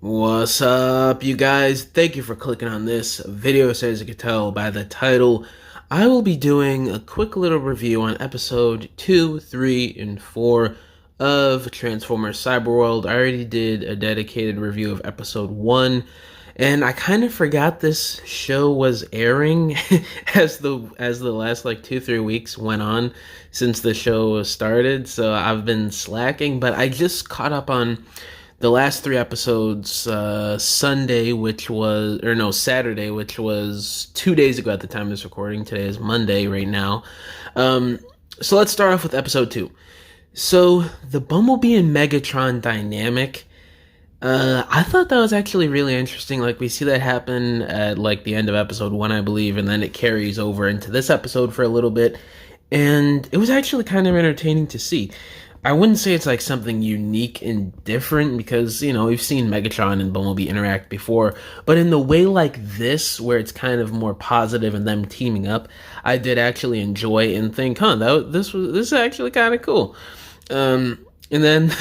What's up, you guys? Thank you for clicking on this video. So as you can tell by the title, I will be doing a quick little review on episode 2, 3, and 4 of Transformers Cyberworld. I already did a dedicated review of episode 1, and I kind of forgot this show was airing as the last like 2-3 weeks went on since the show started. So I've been slacking, but I just caught up on the last 3 episodes Saturday, which was 2 days ago at the time of this recording. Today is Monday right now. So let's start off with episode 2. So the Bumblebee and Megatron dynamic, I thought that was actually really interesting. Like, we see that happen at like the end of episode 1, I believe, and then it carries over into this episode for a little bit, and it was actually kind of entertaining to see. I wouldn't say it's like something unique and different because, we've seen Megatron and Bumblebee interact before, but in the way like this, where it's kind of more positive and them teaming up, I did actually enjoy and think, this is actually kind of cool. And then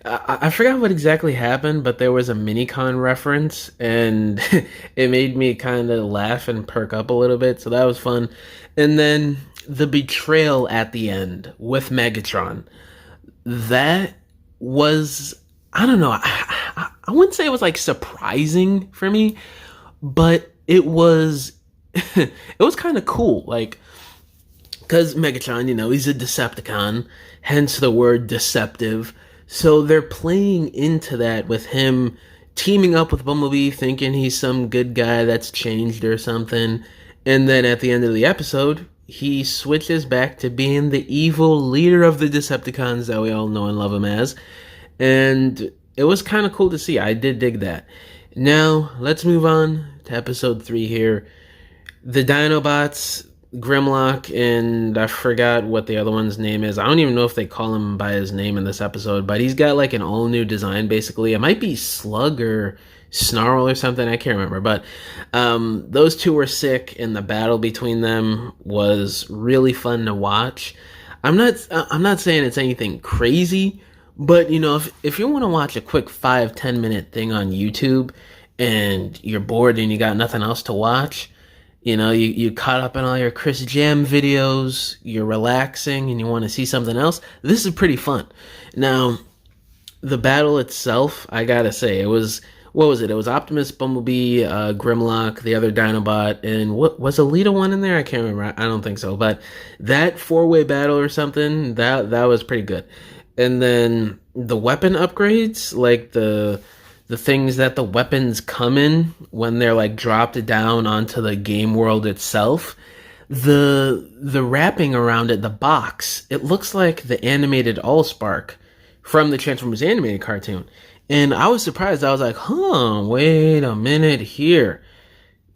I forgot what exactly happened, but there was a Minicon reference, and it made me kind of laugh and perk up a little bit, so that was fun. And then the betrayal at the end with Megatron. That was, I don't know, I wouldn't say it was like surprising for me, but it was it was kind of cool, like, because Megatron, he's a Decepticon, hence the word deceptive. So they're playing into that with him teaming up with Bumblebee, thinking he's some good guy that's changed or something, and then at the end of the episode, he switches back to being the evil leader of the Decepticons that we all know and love him as. And it was kind of cool to see. I did dig that. Now, let's move on to episode 3 here. The Dinobots, Grimlock, and I forgot what the other one's name is. I don't even know if they call him by his name in this episode, but he's got like an all-new design, basically. It might be Slug or Snarl or something, I can't remember, but those two were sick, and the battle between them was really fun to watch. I'm not saying it's anything crazy, but if you want to watch a quick 5-10 minute thing on YouTube and you're bored and you got nothing else to watch, you caught up on all your chrisjaammm videos, you're relaxing and you want to see something else, this is pretty fun. Now, the battle itself, I gotta say, it was, what was it? It was Optimus, Bumblebee, Grimlock, the other Dinobot, and what was Alita one in there? I can't remember. I don't think so. But that 4-way battle or something, that was pretty good. And then the weapon upgrades, like the things that the weapons come in when they're like dropped down onto the game world itself, the wrapping around it, the box, it looks like the animated Allspark from the Transformers animated cartoon. And I was surprised. I was like, wait a minute here.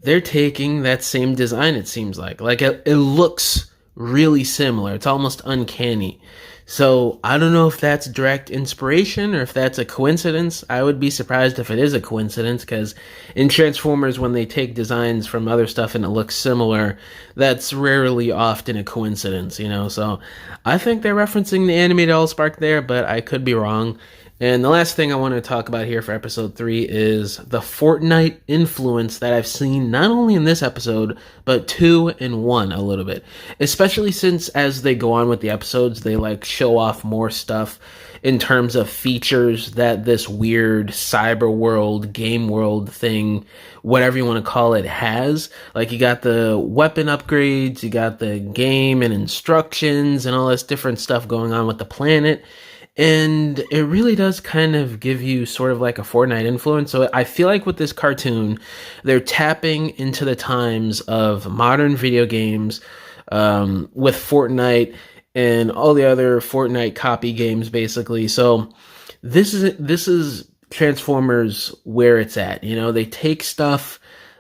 They're taking that same design, it seems like. Like, it looks really similar. It's almost uncanny. So, I don't know if that's direct inspiration or if that's a coincidence. I would be surprised if it is a coincidence, because in Transformers, when they take designs from other stuff and it looks similar, that's rarely often a coincidence, So, I think they're referencing the animated Allspark there, but I could be wrong. And the last thing I want to talk about here for episode 3 is the Fortnite influence that I've seen not only in this episode, but 2 and 1 a little bit. Especially since as they go on with the episodes, they like show off more stuff in terms of features that this weird Cyberworld, game world thing, whatever you want to call it, has. Like, you got the weapon upgrades, you got the game and instructions and all this different stuff going on with the planet. And it really does kind of give you sort of like a Fortnite influence. So I feel like with this cartoon, they're tapping into the times of modern video games with Fortnite and all the other Fortnite copy games, basically. So this is Transformers where it's at. They take stuff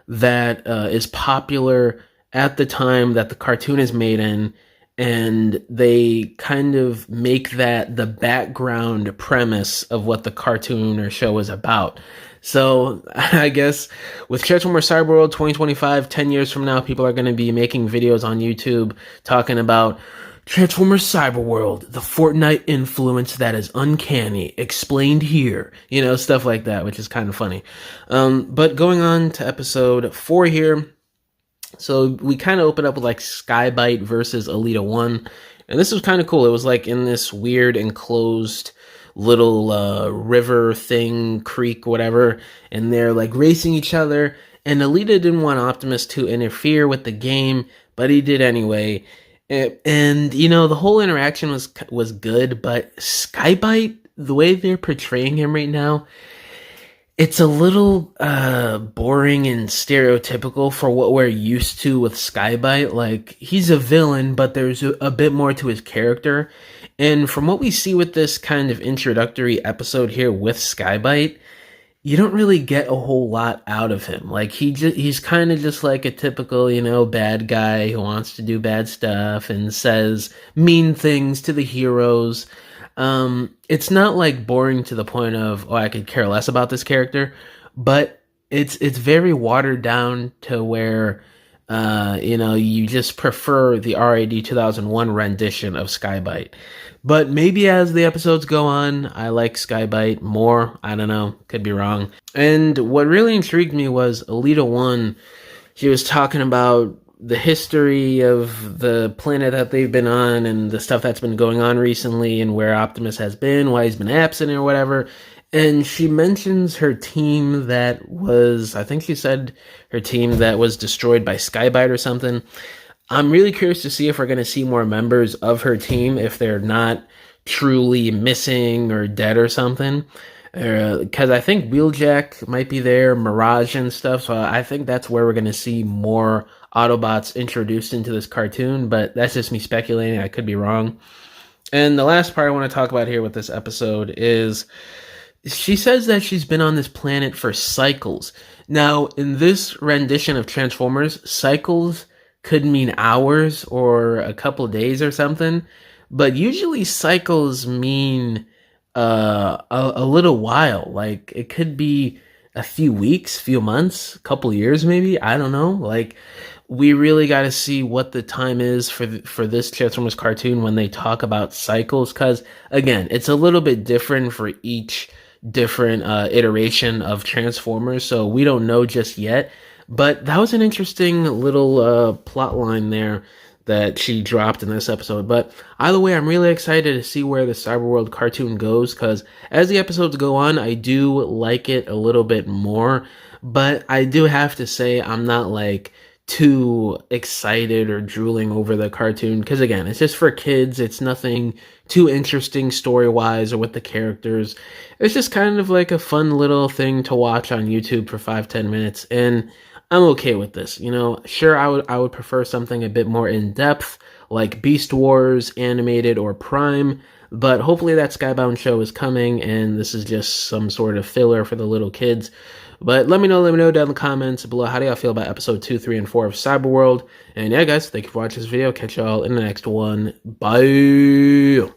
that is popular at the time that the cartoon is made in, and they kind of make that the background premise of what the cartoon or show is about. So I guess with Transformers Cyberworld 2025, 10 years from now, people are going to be making videos on YouTube talking about Transformers Cyberworld, the Fortnite influence that is uncanny, explained here. You know, stuff like that, which is kind of funny. But going on to episode 4 here. So we kind of open up with like Skybite versus Alita 1. And this was kind of cool. It was like in this weird enclosed little river thing, creek, whatever. And they're like racing each other. And Alita didn't want Optimus to interfere with the game, but he did anyway. And you know, the whole interaction was good, but Skybite, the way they're portraying him right now, it's a little boring and stereotypical for what we're used to with Skybite. Like, he's a villain, but there's a bit more to his character. And from what we see with this kind of introductory episode here with Skybite, you don't really get a whole lot out of him. Like, he's kind of just like a typical, you know, bad guy who wants to do bad stuff and says mean things to the heroes. It's not like boring to the point of, oh, I could care less about this character, but it's very watered down to where, you know, you just prefer the RAD 2001 rendition of Skybite. But maybe as the episodes go on, I like Skybite more. I don't know. Could be wrong. And what really intrigued me was Alita 1. She was talking about the history of the planet that they've been on and the stuff that's been going on recently and where Optimus has been, why he's been absent or whatever. And she mentions her team that was, I think she said her team that was destroyed by Skybite or something. I'm really curious to see if we're going to see more members of her team, if they're not truly missing or dead or something. Because I think Wheeljack might be there, Mirage and stuff. So I think that's where we're going to see more Autobots introduced into this cartoon. But that's just me speculating. I could be wrong. And the last part I want to talk about here with this episode is she says that she's been on this planet for cycles. Now, in this rendition of Transformers, cycles could mean hours or a couple days or something, but usually cycles mean a little while. Like, it could be a few weeks, few months, a couple years maybe. I don't know. Like, we really got to see what the time is for this Transformers cartoon when they talk about cycles, because again, it's a little bit different for each different iteration of Transformers, so we don't know just yet. But that was an interesting little plot line there that she dropped in this episode. But either way, I'm really excited to see where the Cyberworld cartoon goes, because as the episodes go on, I do like it a little bit more. But I do have to say, I'm not like too excited or drooling over the cartoon, because again, it's just for kids. It's nothing too interesting story-wise or with the characters. It's just kind of like a fun little thing to watch on YouTube for 5-10 minutes, and I'm okay with this. You know, sure, I would prefer something a bit more in-depth, like Beast Wars, animated, or Prime, but hopefully that Skybound show is coming, and this is just some sort of filler for the little kids. But let me know down in the comments below, how do y'all feel about episode 2, 3, and 4 of Cyberworld? And yeah, guys, thank you for watching this video. Catch y'all in the next one. Bye!